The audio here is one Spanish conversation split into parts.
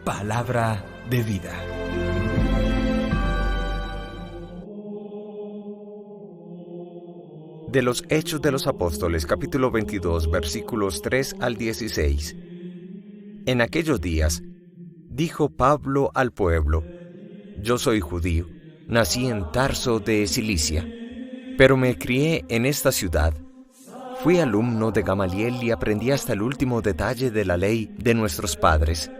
Palabra de vida. De los Hechos de los Apóstoles, capítulo 22, versículos 3 al 16. En aquellos días, dijo Pablo al pueblo: Yo soy judío, nací en Tarso de Cilicia, pero me crié en esta ciudad. Fui alumno de Gamaliel y aprendí hasta el último detalle de la ley de nuestros padres.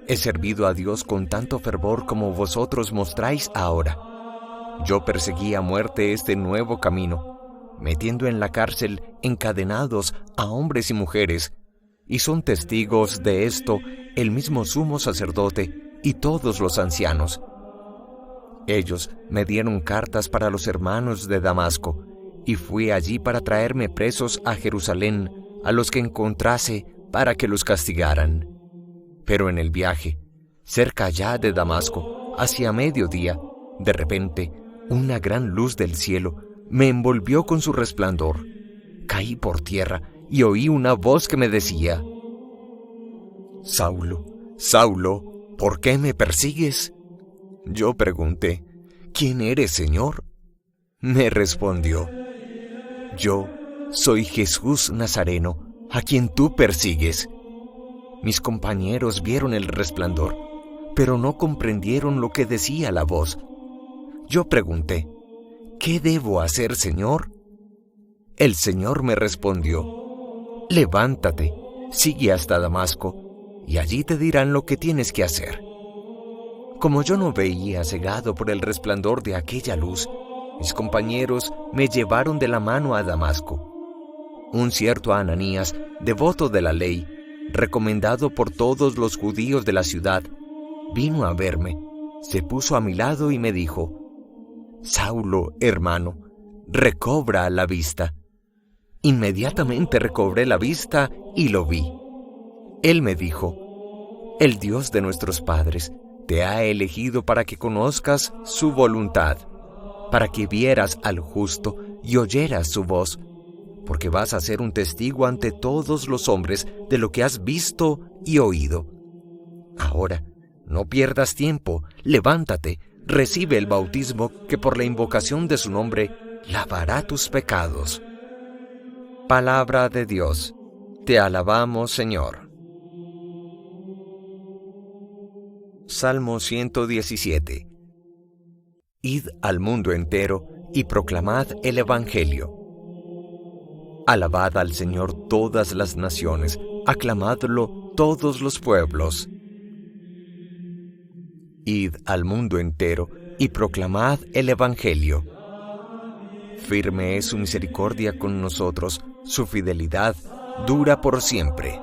He servido a Dios con tanto fervor como vosotros mostráis ahora. Yo perseguí a muerte este nuevo camino, metiendo en la cárcel encadenados a hombres y mujeres, y son testigos de esto el mismo sumo sacerdote y todos los ancianos. Ellos me dieron cartas para los hermanos de Damasco, y fui allí para traerme presos a Jerusalén, a los que encontrase, para que los castigaran. Pero en el viaje, cerca ya de Damasco, hacia mediodía, de repente, una gran luz del cielo me envolvió con su resplandor. Caí por tierra y oí una voz que me decía: Saulo, Saulo, ¿por qué me persigues? Yo pregunté: ¿Quién eres, Señor? Me respondió: Yo soy Jesús Nazareno, a quien tú persigues. Mis compañeros vieron el resplandor, pero no comprendieron lo que decía la voz. Yo pregunté: ¿Qué debo hacer, Señor? El Señor me respondió: Levántate, sigue hasta Damasco, y allí te dirán lo que tienes que hacer. Como yo no veía, cegado por el resplandor de aquella luz, mis compañeros me llevaron de la mano a Damasco. Un cierto Ananías, devoto de la ley, recomendado por todos los judíos de la ciudad, vino a verme, se puso a mi lado y me dijo: Saulo, hermano, recobra la vista. Inmediatamente recobré la vista y lo vi. Él me dijo: El Dios de nuestros padres te ha elegido para que conozcas su voluntad, para que vieras al justo y oyeras su voz, porque vas a ser un testigo ante todos los hombres de lo que has visto y oído. Ahora, no pierdas tiempo, levántate, recibe el bautismo que por la invocación de su nombre lavará tus pecados. Palabra de Dios. Te alabamos, Señor. Salmo 117. Id al mundo entero y proclamad el Evangelio. Alabad al Señor todas las naciones, aclamadlo todos los pueblos. Id al mundo entero y proclamad el Evangelio. Firme es su misericordia con nosotros, su fidelidad dura por siempre.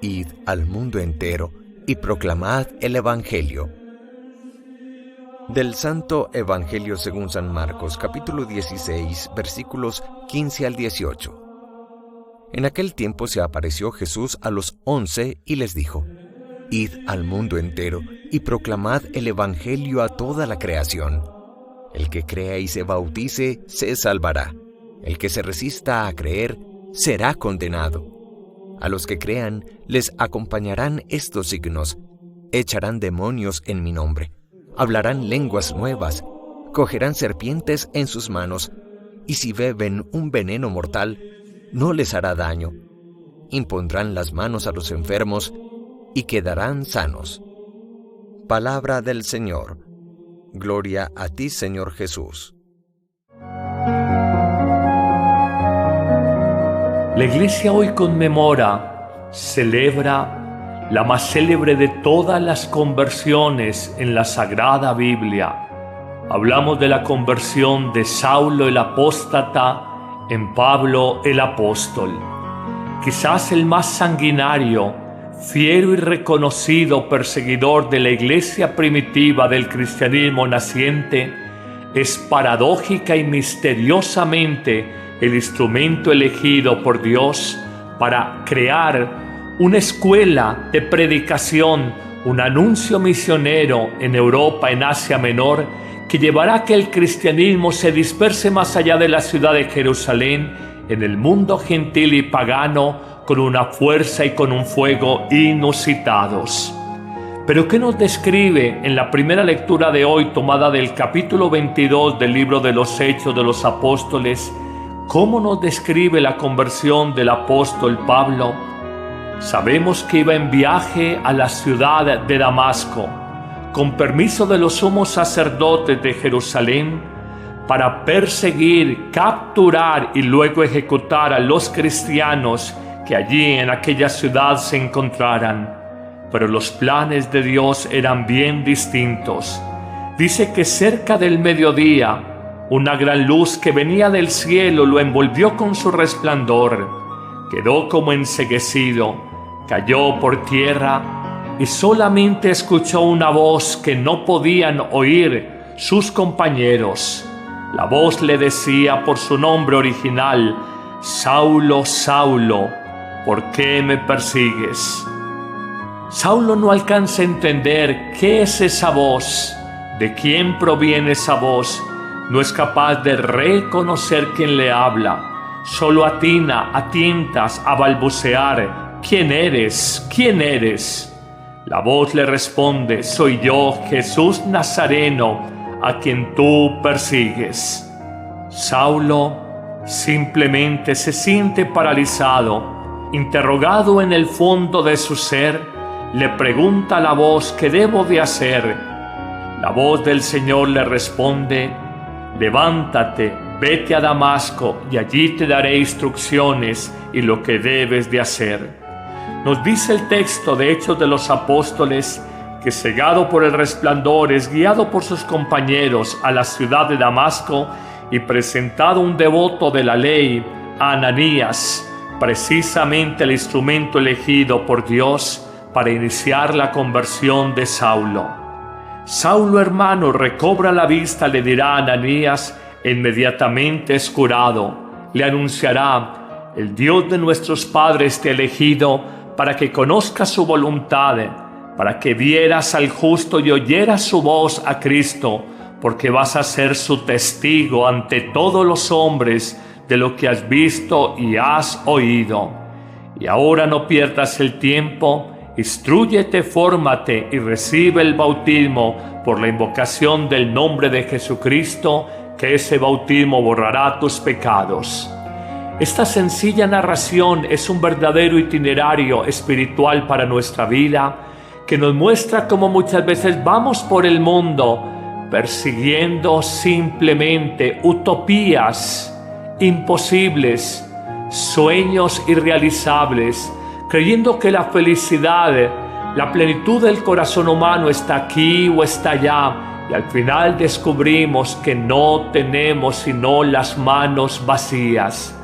Id al mundo entero y proclamad el Evangelio. Del Santo Evangelio según San Marcos, capítulo 16, versículos 15 al 18. En aquel tiempo se apareció Jesús a los 11 y les dijo: Id al mundo entero y proclamad el Evangelio a toda la creación. El que crea y se bautice se salvará. El que se resista a creer será condenado. A los que crean les acompañarán estos signos: echarán demonios en mi nombre, hablarán lenguas nuevas, cogerán serpientes en sus manos, y si beben un veneno mortal, no les hará daño. Impondrán las manos a los enfermos y quedarán sanos. Palabra del Señor. Gloria a ti, Señor Jesús. La Iglesia hoy conmemora, celebra la más célebre de todas las conversiones en la Sagrada Biblia. Hablamos de la conversión de Saulo el apóstata en Pablo el apóstol. Quizás el más sanguinario, fiero y reconocido perseguidor de la iglesia primitiva del cristianismo naciente, es paradójica y misteriosamente el instrumento elegido por Dios para crear una escuela de predicación, un anuncio misionero en Europa, en Asia Menor, que llevará a que el cristianismo se disperse más allá de la ciudad de Jerusalén, en el mundo gentil y pagano, con una fuerza y con un fuego inusitados. Pero ¿qué nos describe en la primera lectura de hoy, tomada del capítulo 22 del libro de los Hechos de los Apóstoles? ¿Cómo nos describe la conversión del apóstol Pablo? Sabemos que iba en viaje a la ciudad de Damasco, con permiso de los sumos sacerdotes de Jerusalén, para perseguir, capturar y luego ejecutar a los cristianos que allí en aquella ciudad se encontraran. Pero los planes de Dios eran bien distintos. Dice que cerca del mediodía, una gran luz que venía del cielo lo envolvió con su resplandor. Quedó como enceguecido, cayó por tierra y solamente escuchó una voz que no podían oír sus compañeros. La voz le decía por su nombre original: Saulo, Saulo, ¿por qué me persigues? Saulo no alcanza a entender qué es esa voz, de quién proviene esa voz. No es capaz de reconocer quién le habla. Solo atina a tientas a balbucear: ¿Quién eres? ¿Quién eres? La voz le responde: soy yo, Jesús Nazareno, a quien tú persigues. Saulo simplemente se siente paralizado, interrogado en el fondo de su ser. Le pregunta a la voz: ¿qué debo de hacer? La voz del Señor le responde: levántate, vete a Damasco y allí te daré instrucciones y lo que debes de hacer. Nos dice el texto de Hechos de los Apóstoles que, cegado por el resplandor, es guiado por sus compañeros a la ciudad de Damasco y presentado un devoto de la ley, a Ananías, precisamente el instrumento elegido por Dios para iniciar la conversión de Saulo. Saulo, hermano, recobra la vista, le dirá a Ananías, e inmediatamente es curado. Le anunciará: el Dios de nuestros padres te ha elegido para que conozcas su voluntad, para que vieras al justo y oyeras su voz, a Cristo, porque vas a ser su testigo ante todos los hombres de lo que has visto y has oído. Y ahora no pierdas el tiempo. Instrúyete, fórmate y recibe el bautismo por la invocación del nombre de Jesucristo, que ese bautismo borrará tus pecados. Esta sencilla narración es un verdadero itinerario espiritual para nuestra vida, que nos muestra cómo muchas veces vamos por el mundo persiguiendo simplemente utopías imposibles, sueños irrealizables, creyendo que la felicidad, la plenitud del corazón humano está aquí o está allá, y al final descubrimos que no tenemos sino las manos vacías,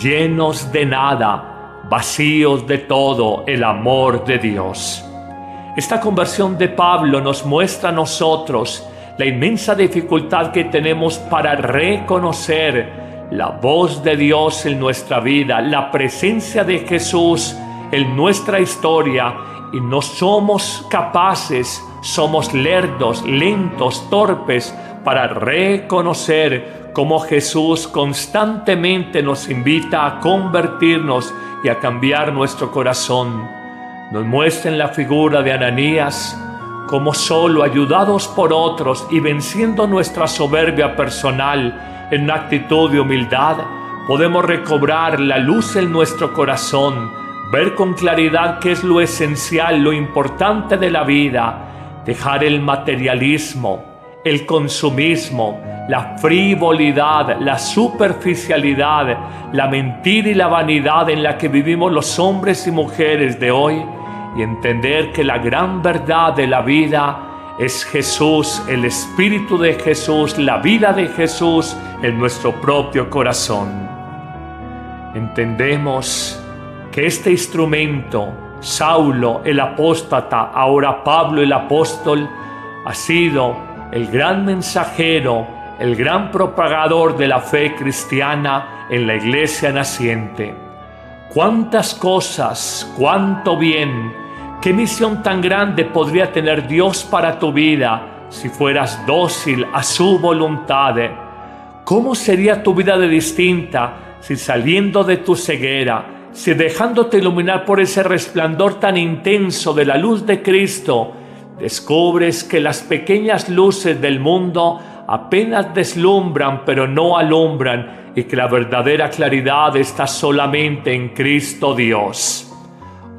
llenos de nada, vacíos de todo el amor de Dios. Esta conversión de Pablo nos muestra a nosotros la inmensa dificultad que tenemos para reconocer la voz de Dios en nuestra vida, la presencia de Jesús en nuestra historia, y no somos capaces, somos lerdos, lentos, torpes para reconocer cómo Jesús constantemente nos invita a convertirnos y a cambiar nuestro corazón. Nos muestra en la figura de Ananías cómo solo ayudados por otros y venciendo nuestra soberbia personal en una actitud de humildad, podemos recobrar la luz en nuestro corazón, ver con claridad qué es lo esencial, lo importante de la vida, dejar el materialismo, el consumismo, la frivolidad, la superficialidad, la mentira y la vanidad en la que vivimos los hombres y mujeres de hoy, y entender que la gran verdad de la vida es Jesús, el Espíritu de Jesús, la vida de Jesús en nuestro propio corazón. Entendemos que este instrumento, Saulo el apóstata, ahora Pablo el apóstol, ha sido el gran mensajero, el gran propagador de la fe cristiana en la iglesia naciente. Cuántas cosas, cuánto bien, qué misión tan grande podría tener Dios para tu vida si fueras dócil a su voluntad. ¿Cómo sería tu vida de distinta si, saliendo de tu ceguera, si dejándote iluminar por ese resplandor tan intenso de la luz de Cristo, descubres que las pequeñas luces del mundo apenas deslumbran pero no alumbran y que la verdadera claridad está solamente en Cristo Dios.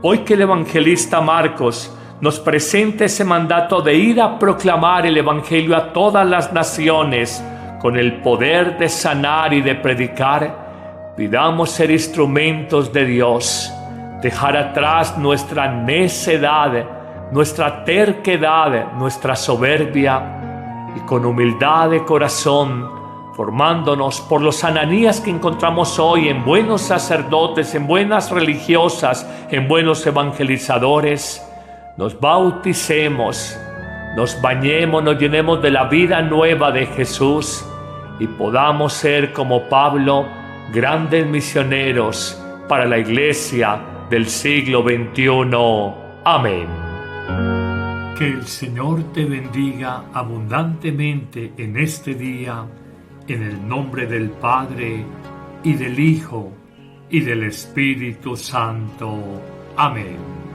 Hoy que el evangelista Marcos nos presenta ese mandato de ir a proclamar el evangelio a todas las naciones con el poder de sanar y de predicar, pidamos ser instrumentos de Dios, dejar atrás nuestra necedad, nuestra terquedad, nuestra soberbia y con humildad de corazón, formándonos por los Ananías que encontramos hoy en buenos sacerdotes, en buenas religiosas, en buenos evangelizadores, nos bauticemos, nos bañemos, nos llenemos de la vida nueva de Jesús y podamos ser como Pablo, grandes misioneros para la iglesia del siglo XXI. Amén. Que el Señor te bendiga abundantemente en este día, en el nombre del Padre, y del Hijo, y del Espíritu Santo. Amén.